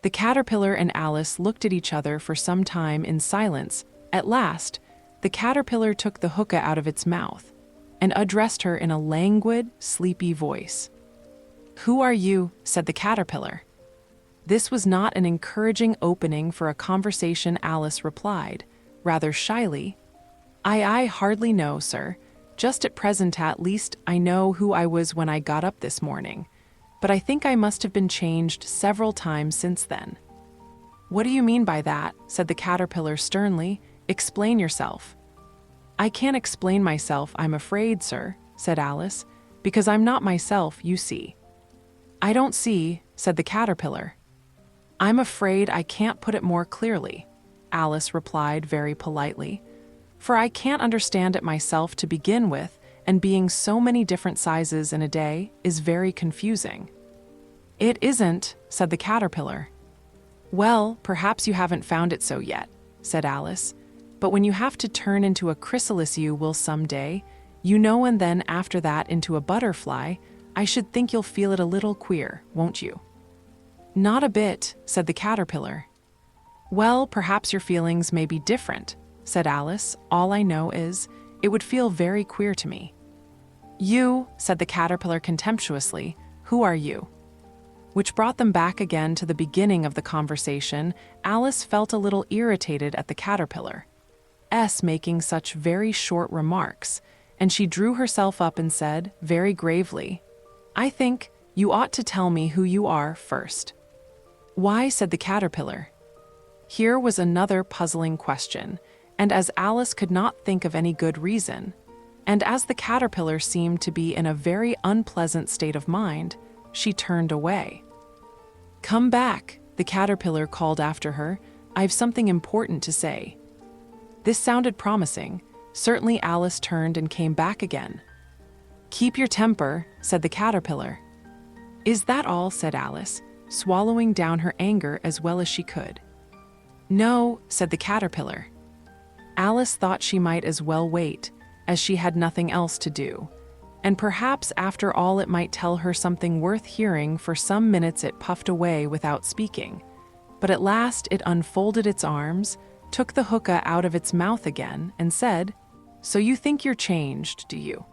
The caterpillar and Alice looked at each other for some time in silence. At last, the caterpillar took the hookah out of its mouth and addressed her in a languid, sleepy voice. "Who are you?" said the caterpillar. This was not an encouraging opening for a conversation. Alice replied, rather shyly, I hardly know, sir. Just at present at least I know who I was when I got up this morning, but I think I must have been changed several times since then." "What do you mean by that?" said the caterpillar sternly. "Explain yourself." "I can't explain myself, I'm afraid, sir," said Alice, "because I'm not myself, you see." "I don't see," said the caterpillar. "I'm afraid I can't put it more clearly," Alice replied very politely, "for I can't understand it myself to begin with, and being so many different sizes in a day is very confusing." "It isn't," said the caterpillar. "Well, perhaps you haven't found it so yet," said Alice, "but when you have to turn into a chrysalis you will some day, you know, and then after that into a butterfly, I should think you'll feel it a little queer, won't you?" "Not a bit," said the caterpillar. "Well, perhaps your feelings may be different," said Alice. "All I know is, it would feel very queer to me." "You," said the caterpillar contemptuously, "who are you?" Which brought them back again to the beginning of the conversation. Alice felt a little irritated at the caterpillar's making such very short remarks, and she drew herself up and said, very gravely, "I think you ought to tell me who you are first." "Why?" said the caterpillar. Here was another puzzling question, and as Alice could not think of any good reason, and as the caterpillar seemed to be in a very unpleasant state of mind, she turned away. "Come back," the caterpillar called after her. "I've something important to say." This sounded promising. Certainly Alice turned and came back again. "Keep your temper," said the caterpillar. "Is that all?" said Alice, swallowing down her anger as well as she could. "No," said the caterpillar. Alice thought she might as well wait, as she had nothing else to do, and perhaps after all it might tell her something worth hearing. For some minutes it puffed away without speaking, but at last it unfolded its arms, took the hookah out of its mouth again, and said, "So you think you're changed, do you?"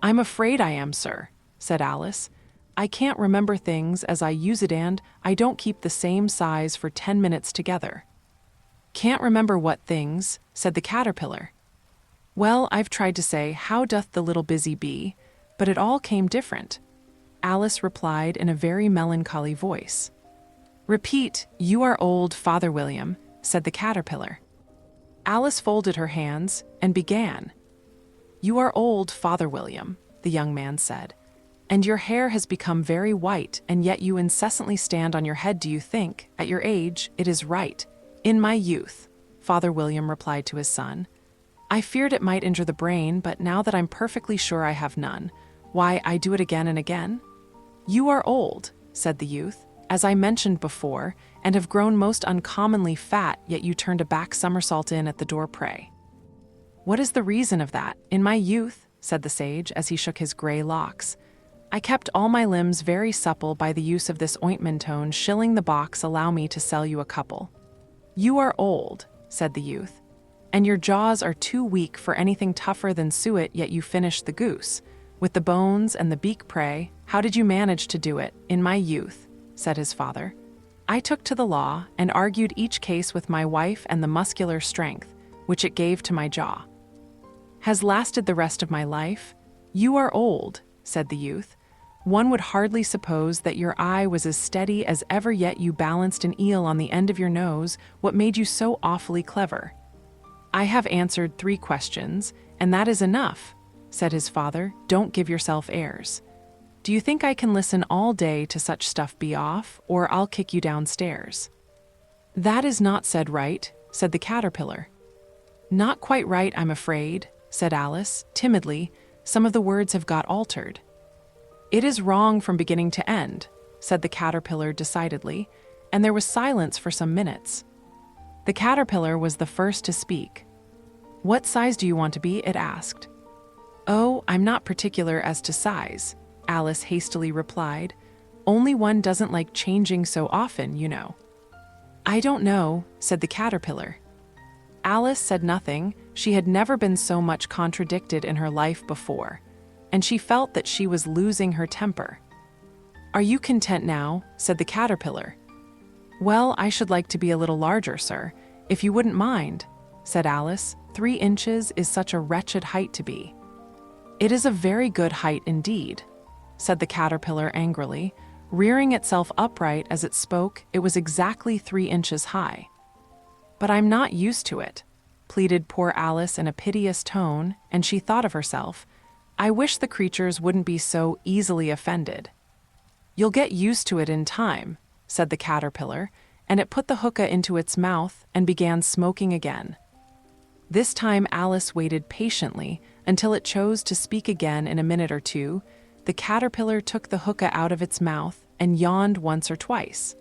"I'm afraid I am, sir," said Alice. "I can't remember things as I use it, and I don't keep the same size for 10 minutes together." "Can't remember what things?" said the caterpillar. "Well, I've tried to say, 'How doth the little busy bee?' but it all came different." Alice replied in a very melancholy voice. "Repeat, 'You are old, Father William,'" said the caterpillar. Alice folded her hands and began. "You are old, Father William," the young man said, "and your hair has become very white, and yet you incessantly stand on your head. Do you think, at your age, it is right?" "In my youth," Father William replied to his son, "I feared it might injure the brain, but now that I'm perfectly sure I have none, why, I do it again and again." "You are old," said the youth, "as I mentioned before, and have grown most uncommonly fat, yet you turned a back somersault in at the door, pray." "What is the reason of that? In my youth," said the sage, as he shook his gray locks, "I kept all my limbs very supple by the use of this ointmentone. Shilling the box, allow me to sell you a couple." "You are old," said the youth, "and your jaws are too weak for anything tougher than suet, yet you finished the goose, with the bones and the beak, pray. How did you manage to do it?" "In my youth," said his father, "I took to the law, and argued each case with my wife, and the muscular strength, which it gave to my jaw, has lasted the rest of my life." "You are old," said the youth. "One would hardly suppose that your eye was as steady as ever, yet you balanced an eel on the end of your nose. What made you so awfully clever?" "I have answered 3 questions, and that is enough," said his father. "Don't give yourself airs. Do you think I can listen all day to such stuff? Be off, or I'll kick you downstairs." "That is not said right," said the caterpillar. "Not quite right, I'm afraid," said Alice, timidly. "Some of the words have got altered." "It is wrong from beginning to end," said the caterpillar decidedly, and there was silence for some minutes. The caterpillar was the first to speak. "What size do you want to be?" it asked. "Oh, I'm not particular as to size," Alice hastily replied. Only one doesn't like changing so often, you know." "I don't know," said the caterpillar. Alice said nothing. She had never been so much contradicted in her life before, and she felt that she was losing her temper. "Are you content now?" said the caterpillar. "Well, I should like to be a little larger, sir, if you wouldn't mind," said Alice. 3 inches is such a wretched height to be." "It is a very good height indeed," said the caterpillar angrily. Rearing itself upright as it spoke, it was exactly 3 inches high. "But I'm not used to it," pleaded poor Alice in a piteous tone, and she thought of herself, "I wish the creatures wouldn't be so easily offended." "You'll get used to it in time," said the caterpillar, and it put the hookah into its mouth and began smoking again. This time Alice waited patiently until it chose to speak again in a minute or two. The caterpillar took the hookah out of its mouth and yawned once or twice,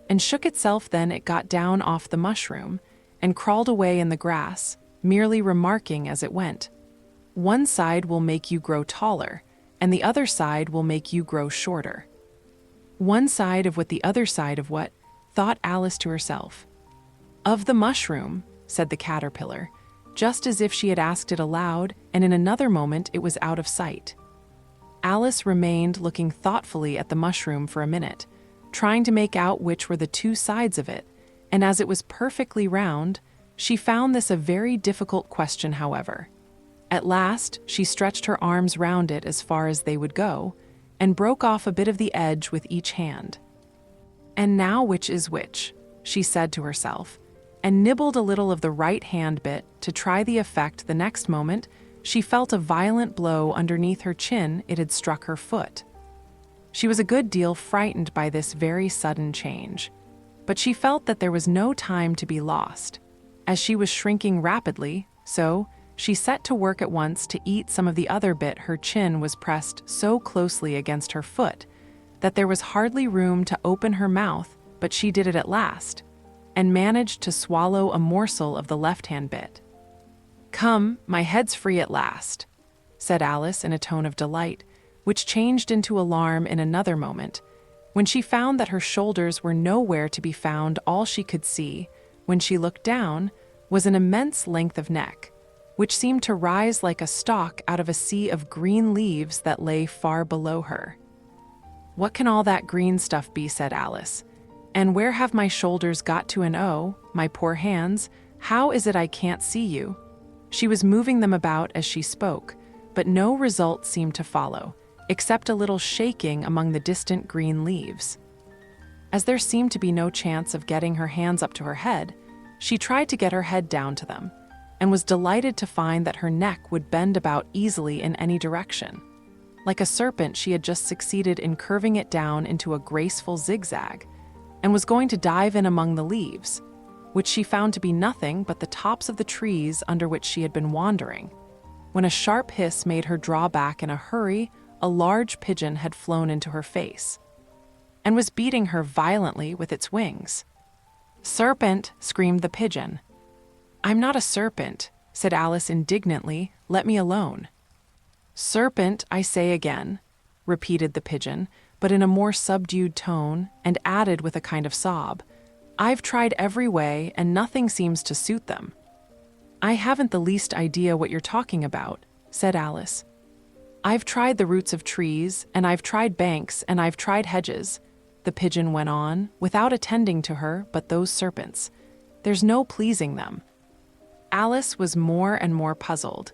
and shook itself. Then it got down off the mushroom and crawled away in the grass, merely remarking as it went, "One side will make you grow taller, and the other side will make you grow shorter." "One side of what, the other side of what?" thought Alice to herself. "Of the mushroom," said the caterpillar, just as if she had asked it aloud, and in another moment it was out of sight. Alice remained looking thoughtfully at the mushroom for a minute, trying to make out which were the 2 sides of it, and as it was perfectly round, she found this a very difficult question, however. At last, she stretched her arms round it as far as they would go, and broke off a bit of the edge with each hand. "And now which is which?" she said to herself, and nibbled a little of the right hand bit to try the effect. The next moment, she felt a violent blow underneath her chin. It had struck her foot. She was a good deal frightened by this very sudden change, but she felt that there was no time to be lost, as she was shrinking rapidly, so she set to work at once to eat some of the other bit. Her chin was pressed so closely against her foot that there was hardly room to open her mouth, but she did it at last, and managed to swallow a morsel of the left-hand bit. "Come, my head's free at last," said Alice in a tone of delight, which changed into alarm in another moment, when she found that her shoulders were nowhere to be found. All she could see, when she looked down, was an immense length of neck, which seemed to rise like a stalk out of a sea of green leaves that lay far below her. "What can all that green stuff be?" said Alice. "And where have my shoulders got to? And oh, my poor hands, how is it I can't see you?" She was moving them about as she spoke, but no result seemed to follow, except a little shaking among the distant green leaves. As there seemed to be no chance of getting her hands up to her head, she tried to get her head down to them, and was delighted to find that her neck would bend about easily in any direction. Like a serpent, she had just succeeded in curving it down into a graceful zigzag, and was going to dive in among the leaves, which she found to be nothing but the tops of the trees under which she had been wandering, when a sharp hiss made her draw back in a hurry. A large pigeon had flown into her face, and was beating her violently with its wings. "Serpent!" screamed the pigeon. "I'm not a serpent," said Alice indignantly. "Let me alone." "Serpent, I say again," repeated the pigeon, but in a more subdued tone, and added with a kind of sob, "I've tried every way, and nothing seems to suit them." "I haven't the least idea what you're talking about," said Alice. "I've tried the roots of trees, and I've tried banks, and I've tried hedges," the pigeon went on, without attending to her. "But those serpents, there's no pleasing them." Alice was more and more puzzled,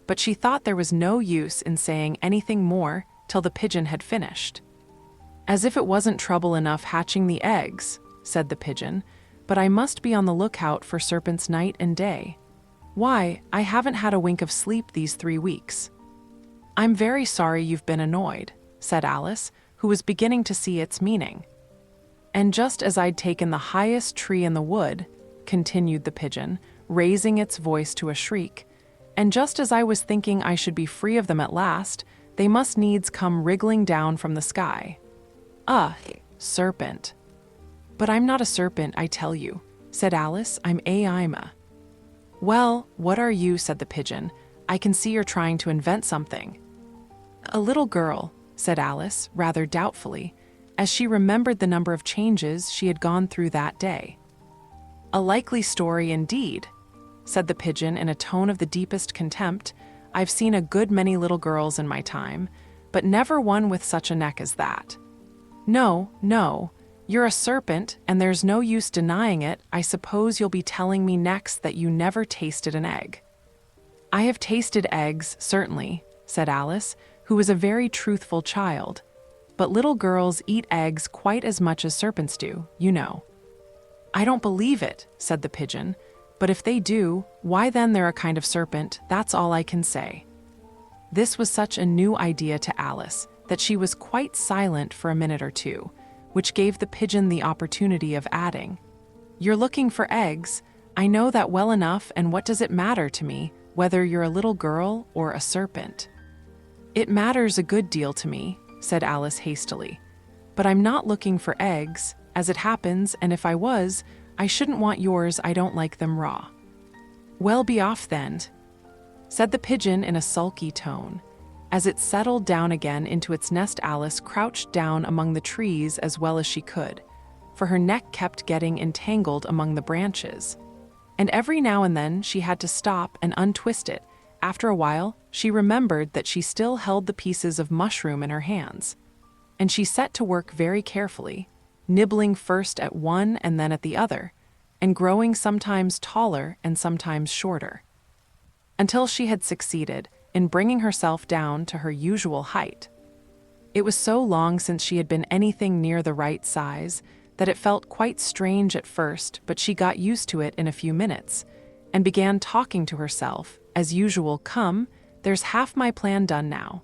but she thought there was no use in saying anything more till the pigeon had finished. "As if it wasn't trouble enough hatching the eggs," said the pigeon, "but I must be on the lookout for serpents night and day. Why, I haven't had a wink of sleep these 3 weeks." "I'm very sorry you've been annoyed," said Alice, who was beginning to see its meaning. "And just as I'd taken the highest tree in the wood," continued the pigeon, raising its voice to a shriek, "and just as I was thinking I should be free of them at last, they must needs come wriggling down from the sky. Serpent." "But I'm not a serpent, I tell you," said Alice. "I'm a." "Well, what are you?" said the pigeon. "I can see you're trying to invent something." "A little girl," said Alice, rather doubtfully, as she remembered the number of changes she had gone through that day. "A likely story indeed," said the pigeon in a tone of the deepest contempt. "I've seen a good many little girls in my time, but never one with such a neck as that." "No, no, you're a serpent, and there's no use denying it. I suppose you'll be telling me next that you never tasted an egg." "I have tasted eggs, certainly," said Alice, who was a very truthful child. "But little girls eat eggs quite as much as serpents do, you know." "I don't believe it," said the pigeon. "But if they do, why then they're a kind of serpent, that's all I can say." This was such a new idea to Alice that she was quite silent for a minute or two, which gave the pigeon the opportunity of adding, "You're looking for eggs. I know that well enough, and what does it matter to me whether you're a little girl or a serpent?" "It matters a good deal to me," said Alice hastily. "But I'm not looking for eggs, as it happens, and if I was, I shouldn't want yours. I don't like them raw." "Well, be off then," said the pigeon in a sulky tone. As it settled down again into its nest, Alice crouched down among the trees as well as she could, for her neck kept getting entangled among the branches. And every now and then she had to stop and untwist it. After a while, she remembered that she still held the pieces of mushroom in her hands, and she set to work very carefully, nibbling first at one and then at the other, and growing sometimes taller and sometimes shorter, until she had succeeded in bringing herself down to her usual height. It was so long since she had been anything near the right size that it felt quite strange at first, but she got used to it in a few minutes and began talking to herself, as usual. "Come, there's half my plan done now.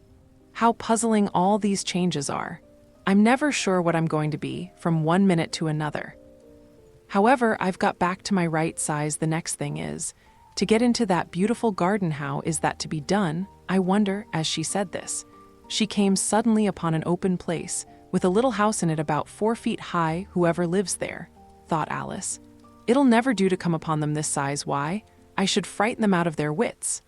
How puzzling all these changes are. I'm never sure what I'm going to be from one minute to another. However, I've got back to my right size. The next thing is to get into that beautiful garden. How is that to be done? I wonder." As she said this, she came suddenly upon an open place with a little house in it about 4 feet high. "Whoever lives there," thought Alice. "It'll never do to come upon them this size. Why, I should frighten them out of their wits."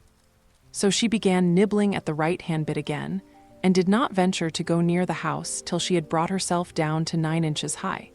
So she began nibbling at the right-hand bit again, and did not venture to go near the house till she had brought herself down to 9 inches high.